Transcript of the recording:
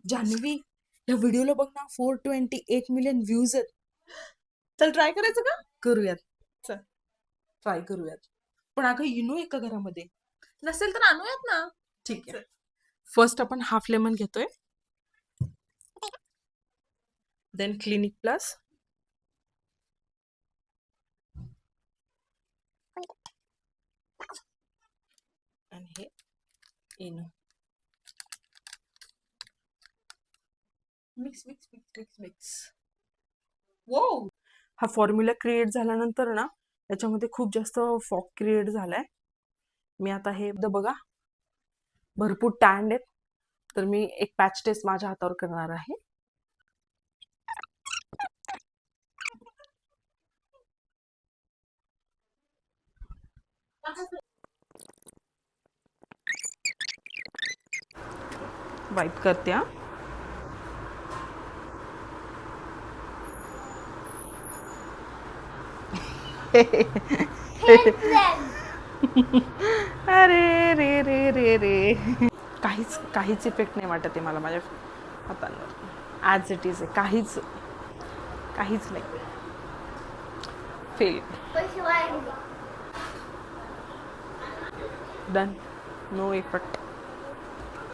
जान्हवी, या व्हिडिओला बघ ना, 428 मिलियन व्ह्यूज आहेत. चल ट्राय करायचं का? करूयात. चल ट्राय करूयात. पण अगं इनो आहे का घरामध्ये? नसेल तर आणूयात ना. ठीक आहे. फर्स्ट आपण हाफ लेमन घेतोय, देन क्लिनिक प्लस, आणि हे Eno. Mix mix mix mix mix. वो, हा फॉर्म्युला क्रिएट झाल्यानंतर ना याच्यामध्ये खूप जास्त फॉग क्रिएट झालाय. मी आता हे बघा, भरपूर टॅन्ड आहेत, तर मी एक पॅच टेस्ट माझ्या हातावर करणार आहे. वाईप करते हा. अरे रे रे रे रे, काहीच इफेक्ट नाही वाटत आहे मला माझ्या हातांवर. ॲज इट इज आहे, काहीच नाही. फेल. डन. No effect.